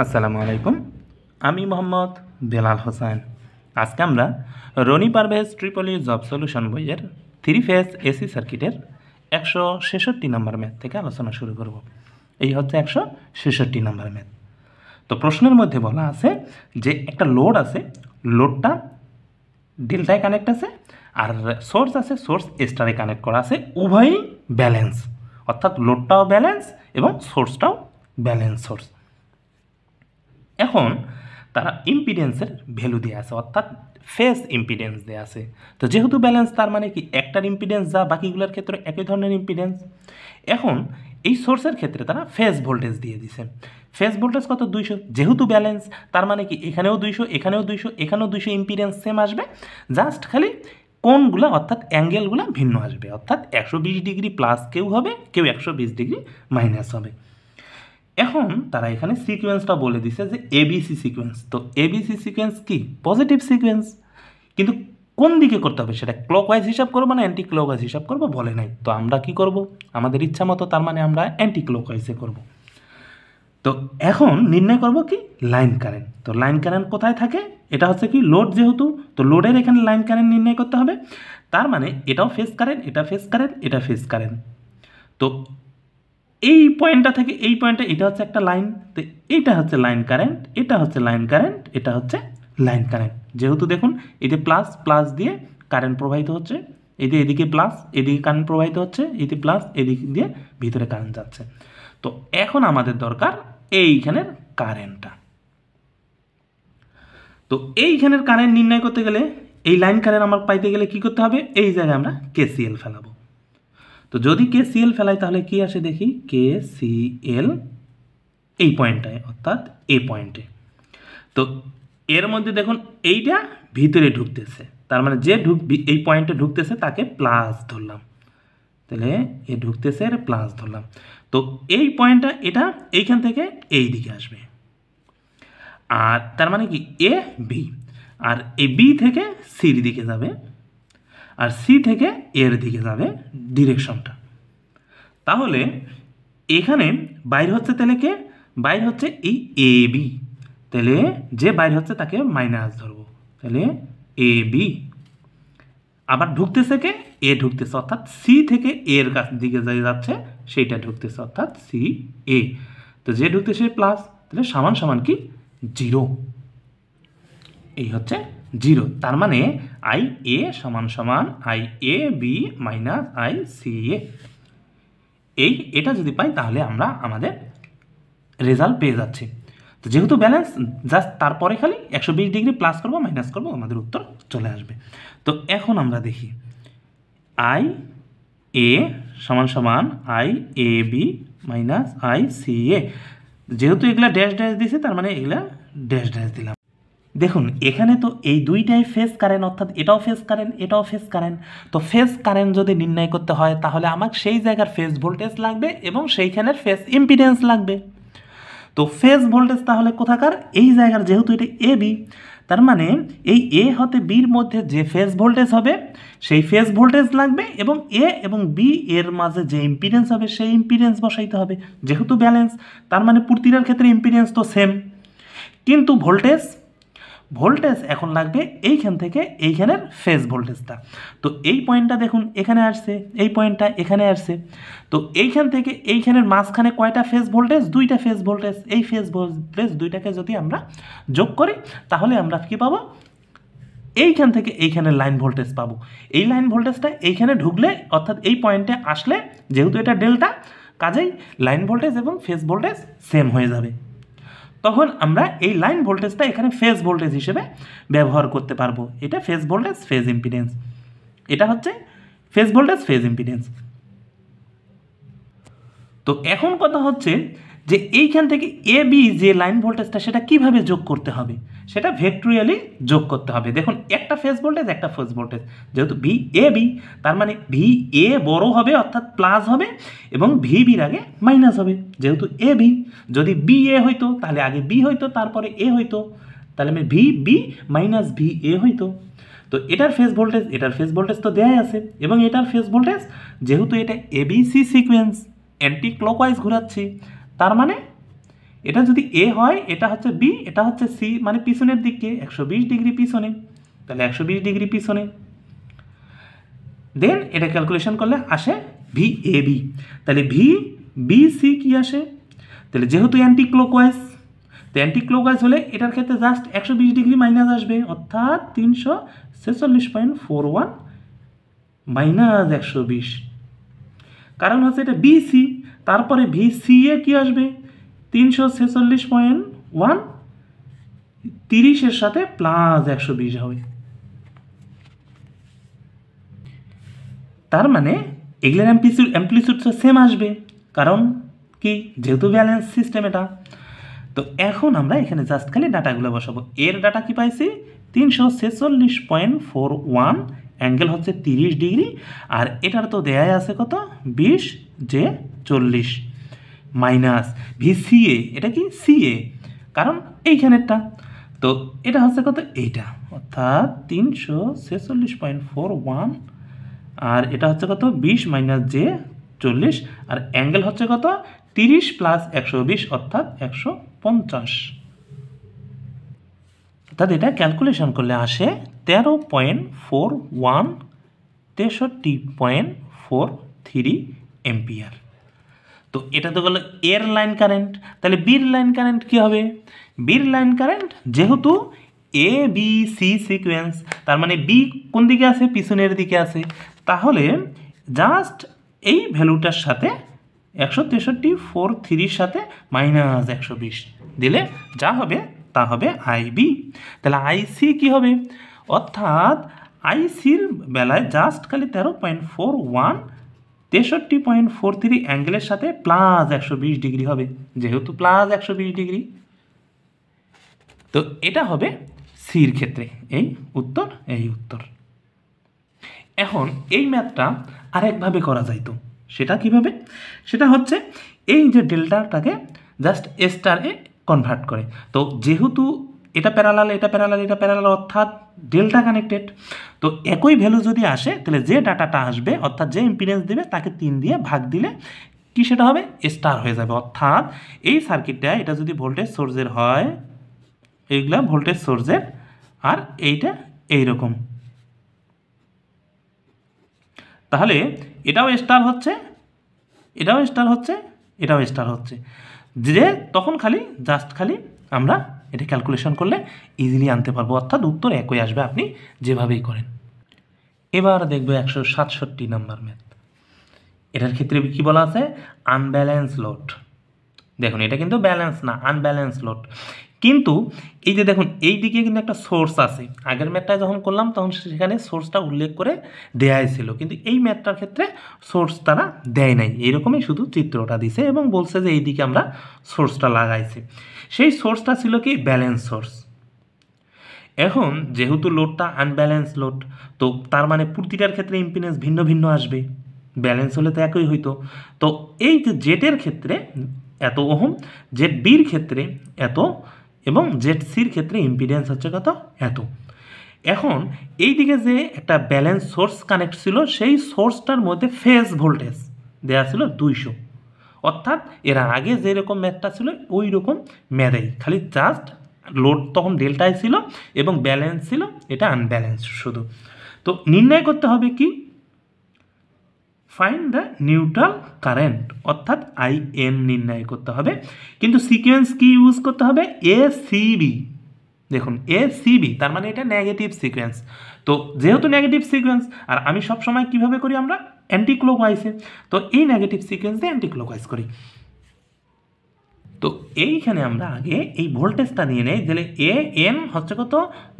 আসসালামু আলাইকুম। আমি মোহাম্মদ বেলাল হোসেন। আজকে আমরা রনি পারভেজ ট্রিপলি জব সলিউশন বইয়ের 3 ফেজ এসি সার্কিটের 166 নম্বর ম্যাথ থেকে আলোচনা শুরু করব। এই হচ্ছে 166 নম্বর ম্যাথ। তো প্রশ্নের মধ্যে বলা আছে যে একটা লোড আছে, লোডটা ডেল্টায় কানেক্ট আছে, আর সোর্স আছে, সোর্স স্টারে কানেক্ট করা আছে, উভয়ই ব্যালেন্স, অর্থাৎ লোডটাও ব্যালেন্স এবং সোর্সটাও ব্যালেন্স সোর্স। এখন তারা ইম্পিডেন্সের ভ্যালু দিয়ে আছে, অর্থাৎ ফেজ ইম্পিডেন্স দেওয়া আছে। তো যেহেতু ব্যালেন্স, তার মানে কি একটার ইম্পিডেন্স যা বাকিগুলোর ক্ষেত্রে একই ধরনের ইম্পিডেন্স। এখন এই সোর্সের ক্ষেত্রে তারা ফেজ ভোল্টেজ দিয়ে দিছে। ফেজ ভোল্টেজ কত? 200। যেহেতু ব্যালেন্স, তার মানে কি এখানেও 200, এখানেও 200, এখানেও 200 ইম্পিডেন্স সেম আসবে, জাস্ট খালি কোণগুলো অর্থাৎ অ্যাঙ্গেলগুলো ভিন্ন আসবে, অর্থাৎ 120 ডিগ্রি প্লাস কেউ হবে, কেউ 120 ডিগ্রি মাইনাস হবে। এখন তারা এখানে সিকোয়েন্সটা বলে দিছে যে এবিসি সিকোয়েন্স। তো এবিসি সিকোয়েন্স কি? Positive sequence. কিন্তু কোন দিকে করতে হবে সেটা ক্লকওয়াইজ হিসাব করবো না অ্যান্টি ক্লকওয়াইজ হিসাব করবো বলে নাই। তো আমরা কি করব? আমাদের ইচ্ছা মতো, তার মানে আমরা অ্যান্টি ক্লকওয়াইজে করব। তো এখন নির্ণয় করব কি? Line current. তো লাইন কারেন্ট কোথায় থাকে? এটা হচ্ছে কি লোড, যেহেতু তো লোডের এখানে লাইন কারেন্ট নির্ণয় করতে হবে। তার মানে এটাও ফেজ কারেন্ট, এটা ফেজ কারেন্ট, এটা ফেজ কারেন্ট। তো এই পয়েন্টটা থেকে এই পয়েন্টে এটা হচ্ছে একটা লাইন, তো এইটা হচ্ছে লাইন কারেন্ট, এটা হচ্ছে লাইন কারেন্ট, এটা হচ্ছে লাইন কারেন্ট। যেহেতু দেখুন এতে প্লাস প্লাস দিয়ে কারেন্ট প্রবাহিত হচ্ছে, এদিকে প্লাস, এদিকে কারেন্ট প্রবাহিত হচ্ছে, এতে প্লাস, এদিক দিয়ে ভিতরে কারেন্ট যাচ্ছে। তো এখন আমাদের দরকার এইখানের কারেন্টটা। তো এইখানের কারেন্ট নির্ণয় করতে গেলে, এই লাইন কারেন্ট আমার পাইতে গেলে কি করতে হবে? এই জায়গায় আমরা কেসিএল ফেলাবো। তো যদি কেসিএল ফেলাই তাহলে কি আসে দেখি? কেসিএল এই পয়েন্টটায়, অর্থাৎ এই পয়েন্টে। তো এর মধ্যে দেখুন এইটা ভিতরে ঢুকতেছে, তার মানে যে এই পয়েন্টে ঢুকতেছে তাকে প্লাস ধরলাম, তাহলে এ ঢুকতেছে এর প্লাস ধরলাম। তো এই পয়েন্টটা এটা এইখান থেকে এই দিকে আসবে, আর তার মানে কি এ বি, আর এই বি থেকে সির দিকে যাবে, আর সি থেকে এর দিকে যাবে ডিরেকশনটা। তাহলে এখানে বাইর হচ্ছে, তাহলে কে বাইর হচ্ছে? এই এ বি। তাহলে যে বাইর হচ্ছে তাকে মাইনাস ধরবো, তাহলে এ বি। আবার ঢুকতেছে কে? এ ঢুকতেছে, অর্থাৎ সি থেকে এর কাছ দিকে যাচ্ছে সেইটা ঢুকতেছে, অর্থাৎ সি এ। তো যে ঢুকতেছে প্লাস, তাহলে সমান সমান কি? 0। এই হচ্ছে 0। তার মানে আই এ সমান সমান I A B minus I C A. এটা যদি পাই তাহলে আমরা আমাদের রেজাল্ট পেয়ে যাচ্ছি। তো যেহেতু ব্যালেন্স, জাস্ট তারপরে খালি 120 ডিগ্রি প্লাস করবো মাইনাস করবো, আমাদের উত্তর চলে আসবে। তো এখন আমরা দেখি আই এ সমান সমান I A B minus I C A. যেহেতু এগুলা ড্যাশ ড্যাশ দিছে, তার মানে এগুলা ড্যাশ ড্যাশ দিলাম। দেখুন এখানে তো এই দুইটাই ফেজ কারেন্ট, অর্থাৎ এটাও ফেজ কারেন্ট, এটাও ফেজ কারেন্ট। তো ফেজ কারেন্ট যদি নির্ণয় করতে হয় তাহলে আমাকে সেই জায়গার ফেজ ভোল্টেজ লাগবে এবং সেইখানের ফেজ ইম্পিডেন্স লাগবে। তো ফেজ ভোল্টেজ তাহলে কোথাকার? এই জায়গার, যেহেতু এটা এ বি, তার মানে এই এ হতে বির মধ্যে যে ফেজ ভোল্টেজ হবে সেই ফেজ ভোল্টেজ লাগবে, এবং এ এবং বি এর মাঝে যে ইম্পিডেন্স হবে সেই ইম্পিডেন্স বসাইতে হবে। যেহেতু ব্যালেন্স, তার মানে প্রতিটার ক্ষেত্রে ইম্পিডেন্স তো সেম, কিন্তু ভোল্টেজ এখন লাগবে এইখান থেকে এইখানের ফেজ ভোল্টেজটা। তো এই পয়েন্টটা দেখুন এখানে আসছে, এই পয়েন্টটা এখানে আসছে। তো এইখান থেকে এইখানের মাঝখানে কয়টা ফেজ ভোল্টেজ? 2টা ফেজ ভোল্টেজ। এই ফেজ ভোল্টেজ 2টাকে যদি আমরা যোগ করি তাহলে আমরা কি পাবো? এইখান থেকে এইখানে লাইন ভোল্টেজ পাবো। এই লাইন ভোল্টেজটা এইখানে ঢুকলে, অর্থাৎ এই পয়েন্টে আসলে, যেহেতু এটা ডেল্টা, কাজেই লাইন ভোল্টেজ এবং ফেজ ভোল্টেজ সেম হয়ে যাবে। তখন আমরা এই লাইন ভোল্টেজটা এখানে ফেজ ভোল্টেজ হিসেবে ব্যবহার করতে পারবো। এটা ফেজ ভোল্টেজ, ফেজ ইম্পিডেন্স, এটা হচ্ছে ফেজ ভোল্টেজ, ফেজ ইম্পিডেন্স। তো এখন কথা হচ্ছে যে এইখান থেকে এ বি যে লাইন ভোল্টেজটা সেটা কিভাবে যোগ করতে হবে, সেটা ভেক্টরিয়ালি যোগ করতে হবে। দেখুন একটা ফেজ ভোল্টেজ, একটা ফেজ ভোল্টেজ, যেহেতু ভি এ বি, তার মানে ভি এ বড় হবে অর্থাৎ প্লাস হবে, এবং ভি বির আগে মাইনাস হবে। যেহেতু এ বি, যদি বি এ হইতো তাহলে আগে বি হইতো তারপরে এ হইতো, তাহলে আমি V B minus V A হইতো। তো এটার ফেজ ভোল্টেজ, এটার ফেজ ভোল্টেজ তো দেয়াই আছে, এবং এটার ফেজ ভোল্টেজ, যেহেতু এটা এবিসি সিকোয়েন্স অ্যান্টি ক্লকওয়াইজ ঘোরাচ্ছি, তার মানে এটা যদি এ হয়, এটা হচ্ছে বি, এটা হচ্ছে সি, মানে পিছনের দিকে 120 ডিগ্রি পিছনে, তাহলে 120 ডিগ্রি পিছনে। দেন এটা ক্যালকুলেশন করলে আসে ভি এ বি, তাহলে ভি বি সি কি আসে, তাহলে যেহেতু অ্যান্টি ক্লকওয়াইজ, তো অ্যান্টি ক্লকওয়াইজ হলে এটার ক্ষেত্রে জাস্ট 120 ডিগ্রি মাইনাস আসবে, অর্থাৎ 346.41 মাইনাস 120, কারণ হচ্ছে এটা বিসি, তারপরে ভি সি এ কি আসবে 346.1, 30-এর সাথে প্লাস 120 হবে। তার মানে এগুলোর অ্যাম্প্লিটিউড তো সেম আসবে, কারণ কি, যেহেতু ব্যালেন্স সিস্টেম এটা। তো এখন আমরা এখানে জাস্ট খালি ডাটাগুলো বসাবো। এর ডাটা কি পাইছি 346.41, অ্যাঙ্গেল হচ্ছে 30 ডিগ্রি, আর এটার তো দেয়াই আছে কত 20 যে 40 মাইনাস ভিসিএ, এটা কি সিএ, কারণ এইখানেরটা, তো এটা হচ্ছে কত এইটা, অর্থাৎ 346.41, আর এটা হচ্ছে কত 20 মাইনাস যে 40, আর অ্যাঙ্গেল হচ্ছে কত 30 প্লাস 120, অর্থাৎ 150, অর্থাৎ এটা ক্যালকুলেশন করলে আসে 13.41, 63.43 এম্পিয়ার। তো এটা তো গেল এর লাইন কারেন্ট, তাহলে বির লাইন কারেন্ট কি হবে, বির লাইন কারেন্ট যেহেতু এ বি সি সিকোয়েন্স, তার মানে বি কোন দিকে আছে, পিছনের দিকে আছে, তাহলে জাস্ট এই ভ্যালুটার সাথে 163.43 সাথে মাইনাস 120 দিলে যা হবে তা হবে আইবি। তাহলে আইসি কি হবে, অর্থাৎ আইসির বেলায় জাস্ট খালি 13.41, 63.43 অ্যাঙ্গেলের সাথে প্লাস 120 ডিগ্রি হবে, যেহেতু প্লাস 120 ডিগ্রি। তো এটা হবে সির ক্ষেত্রে এই উত্তর, এই উত্তর। এখন এই ম্যাথটা আরেকভাবে করা যাইতো, সেটা কিভাবে, সেটা হচ্ছে এই যে ডেল্টাটাকে জাস্ট স্টারে কনভার্ট করে। তো যেহেতু এটা প্যারালাল, এটা প্যারালাল, এটা প্যারালাল, অর্থাৎ ডেল্টা কানেক্টেড, তো একই ভ্যালু যদি আসে তাহলে যে ডাটাটা আসবে, অর্থাৎ যে ইম্পিডেন্স দিবে তাকে 3 দিয়ে ভাগ দিলে কি সেটা হবে স্টার হয়ে যাবে। অর্থাৎ এই সার্কিটটা, এটা যদি ভোল্টেজ সোর্সের হয়, এইগুলা ভোল্টেজ সোর্সের, আর এইটা এইরকম, তাহলে এটাও স্টার হচ্ছে, এটাও স্টার হচ্ছে, এটাও স্টার হচ্ছে, যে তখন খালি জাস্ট খালি আমরা এটা ক্যালকুলেশন করলে ইজিলি আনতে পারবো, অর্থাৎ উত্তর একই আসবে আপনি যেভাবেই করেন। এবার দেখবো 167 নাম্বার ম্যাথ। এটার ক্ষেত্রে কি বলা আছে, আনব্যালেন্স লোড। দেখুন এটা কিন্তু ব্যালেন্স না, আনব্যালেন্স লোড, কিন্তু এই যে দেখুন এই দিকে কিন্তু একটা সোর্স আছে, আগের ম্যাথটায় যখন করলাম তখন সেখানে সোর্সটা উল্লেখ করে দেয়াই ছিল, কিন্তু এই ম্যাথটার ক্ষেত্রে সোর্স তারা দেয় নাই, এইরকমই শুধু চিত্রটা দিছে এবং বলছে যে এই দিকে আমরা সোর্সটা লাগাইছি। সেই সোর্সটা ছিল কি ব্যালেন্স সোর্স। এখন যেহেতু লোডটা আনব্যালেন্স লোড, তো তার মানে প্রতিটার ক্ষেত্রে ইম্পিডেন্স ভিন্ন ভিন্ন আসবে, ব্যালেন্স হলে তো একই হইতো। তো এই যে জেটের ক্ষেত্রে এত ওহম, জেড বির ক্ষেত্রে এত, এবং জেড সির ক্ষেত্রে ইম্পিডেন্স হচ্ছে কত এত। এখন এই দিকে যে একটা ব্যালেন্স সোর্স কানেক্ট ছিল, সেই সোর্সটার মধ্যে ফেজ ভোল্টেজ দেওয়া ছিল 200, অর্থাৎ এর আগে যেরকম ম্যাথটা ছিল ওই রকম ম্যাথেই, খালি জাস্ট লোড তখন ডেল্টায় ছিল এবং ব্যালেন্স ছিল এটা আনব্যালেন্স শুধু। তো নির্ণয় করতে হবে কি, ফাইন্ড দ্য নিউট্রাল কারেন্ট, অর্থাৎ আইএন নির্ণয় করতে হবে, কিন্তু সিকোয়েন্স কি ইউজ করতে হবে, এসিবি। দেখুন এসিবি তার মানে এটা নেগেটিভ সিকোয়েন্স, তো যেহেতু নেগেটিভ সিকোয়েন্স, আর আমি সবসময় কিভাবে করি আমরা অ্যান্টি ক্লকওয়াইজে, তো এই নেগেটিভ সিকোয়েন্স দিয়ে অ্যান্টি ক্লকওয়াইজ করি। তো এইখানে আমরা আগে এই ভোল্টেজটা নিয়ে নেই, তাহলে এ এন হচ্ছে কত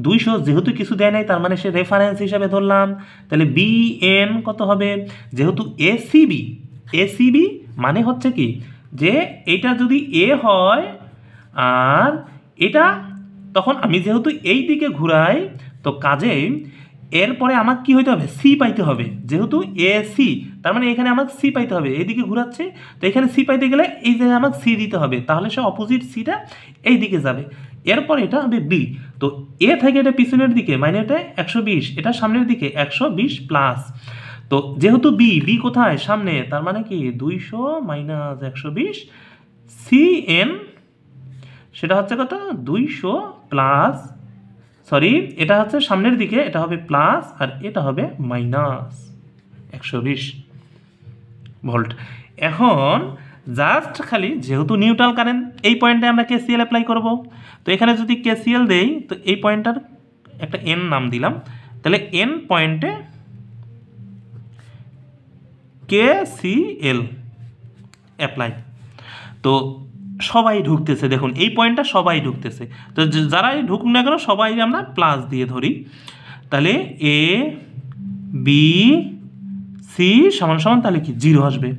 200, যেহেতু কিছু দেয় নাই তার মানে সে রেফারেন্স হিসাবে ধরলাম, তাহলে বি এন কত হবে, যেহেতু এসিবি, এসিবি মানে হচ্ছে কি যে এটা যদি এ হয় আর এটা, তখন আমি যেহেতু এই দিকে ঘুরাই, তো কাজেই এরপরে আমাকে কি হইতে হবে, সি পাইতে হবে, যেহেতু এ সি তার মানে এখানে আমাকে সি পাইতে হবে, এইদিকে ঘুরাচ্ছে, তো এখানে সি পাইতে গেলে এই জায়গায় আমাকে সি দিতে হবে, তাহলে সে অপোজিট সিটা এই দিকে যাবে, এরপর এটা হবে বি, তো এ থেকে এটা পিছনের দিকে মানে এটা 120, এটা সামনের দিকে 120 প্লাস, তো যেহেতু বি, বি কোথায় সামনে, তার মানে কি 200 মাইনাস 120, সি এন সেটা হচ্ছে কত 200 প্লাস, সরি এটা হচ্ছে সামনের দিকে, এটা হবে প্লাস আর এটা হবে মাইনাস 120 ভোল্ট। এখন জাস্ট খালি যেহেতু নিউট্রাল কারেন্ট এই পয়েন্টে আমরা কেসিএল অ্যাপ্লাই করব, তো এখানে যদি কেসিএল দেই তো এই পয়েন্টটার একটা এন নাম দিলাম, তাহলে এন পয়েন্টে কেসিএল অ্যাপ্লাই। তো সবাই ঢুকতেছে, দেখুন এই পয়েন্টটা সবাই ঢুকতেছে, তো যারাই ঢুকুক না কেন সবাই আমরা প্লাস দিয়ে ধরি, তাহলে এ বি সি সমান সমান তাহলে কি 0 আসবে।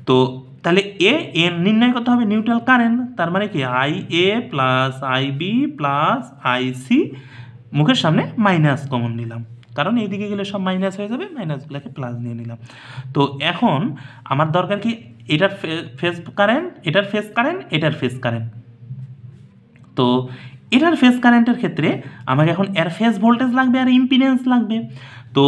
তো তাহলে এ এন নির্ণয় করতে হবে নিউট্রাল কারেন্ট, তার মানে কি I A plus I B plus I C, মুখের সামনে মাইনাস কমন নিলাম কারণ এইদিকে গেলে সব মাইনাস হয়ে যাবে, মাইনাসগুলোকে প্লাস নিয়ে নিলাম। তো এখন আমার দরকার কি এটার ফেজ কারেন্ট, এটার ফেজ কারেন্ট, এটার ফেজ কারেন্ট। তো এটার ফেজ কারেন্টের ক্ষেত্রে আমাকে এখন এর ফেজ ভোল্টেজ লাগবে আর ইম্পিডেন্স লাগবে। তো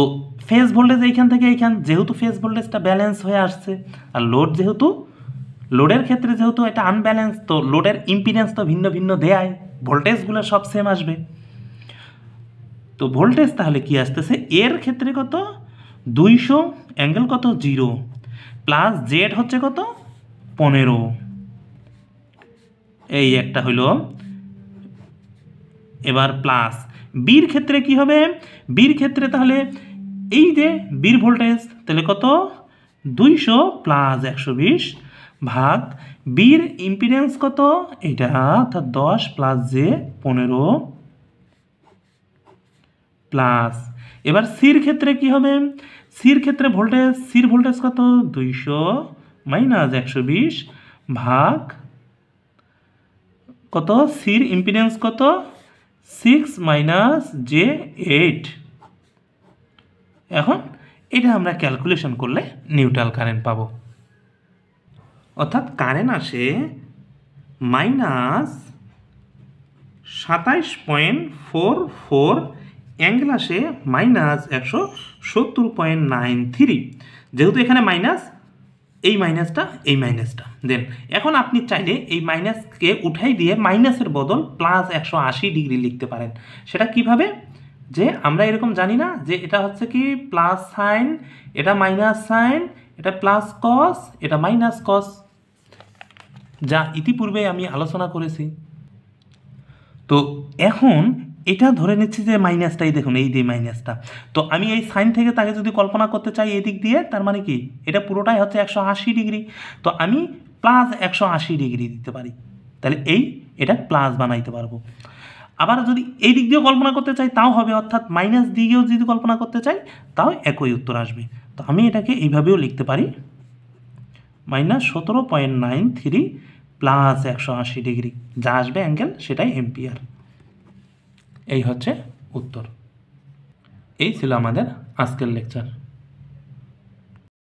ফেজ ভোল্টেজ এইখান থেকে এইখান, যেহেতু ফেজ ভোল্টেজটা ব্যালেন্স হয়ে আসছে আর লোড যেহেতু, লোডের ক্ষেত্রে যেহেতু এটা আনব্যালেন্স, তো লোডের ইম্পিডেন্স তো ভিন্ন ভিন্ন দেয়, ভোল্টেজগুলো সব সেম আসবে। তো ভোল্টেজ তাহলে কি আসতেছে, এর ক্ষেত্রে কত 200 অ্যাঙ্গেল কত 0 প্লাস জেড হচ্ছে কত 15, এই একটা হইলো। এবার প্লাস বির ক্ষেত্রে কি হবে, বির ক্ষেত্রে তাহলে এই যে বির ভোল্টেজ তাহলে কত 200 প্লাস 120 ভাগ বির ইম্পিডেন্স কত এটা, অর্থাৎ 10 প্লাস জে 15 প্লাস। এবার সির ক্ষেত্রে কি হবে, সির ক্ষেত্রে ভোল্টেজ, সির ভোল্টেজ কত 200 মাইনাস 120 ভাগ কত সির ইম্পিডেন্স কত 6 মাইনাস জে 8। এখন এটা আমরা ক্যালকুলেশন করলে নিউট্রাল কারেন্ট পাবো, অর্থাৎ কারেন্ট আসে মাইনাস 27.44, অ্যাঙ্গেল আসে মাইনাস 170.93। যেহেতু এখানে মাইনাস, এই মাইনাসটা এই মাইনাসটা দেন, এখন আপনি চাইলে এই মাইনাসকে উঠাই দিয়ে মাইনাসের বদল প্লাস 180 ডিগ্রি লিখতে পারেন। সেটা কিভাবে, যে আমরা এরকম জানি না যে এটা হচ্ছে কি প্লাস সাইন, এটা মাইনাস সাইন, এটা প্লাস কস, এটা মাইনাস কস, যা ইতিপূর্বে আমি আলোচনা করেছি। তো এখন এটা ধরে নিচ্ছি যে মাইনাসটাই, দেখুন এই যে মাইনাসটা, তো আমি এই সাইন থেকে তাকে যদি কল্পনা করতে চাই এদিক দিয়ে, তার মানে কি এটা পুরোটাই হচ্ছে 180 ডিগ্রি, তো আমি প্লাস 180 ডিগ্রি দিতে পারি, তাহলে এটা প্লাস বানাইতে পারবো। আবার যদি এই দিক দিয়েও কল্পনা করতে চাই তাও হবে, অর্থাৎ মাইনাস দিকেও যদি কল্পনা করতে চাই তাও একই উত্তর আসবে। তো আমি এটাকে এইভাবেও লিখতে পারি, মাইনাস 17.93 প্লাস 180 ডিগ্রি, যা আসবে অ্যাঙ্গেল সেটাই এম্পিয়ার। এই হচ্ছে উত্তর। এই ছিল আমাদের আজকের লেকচার।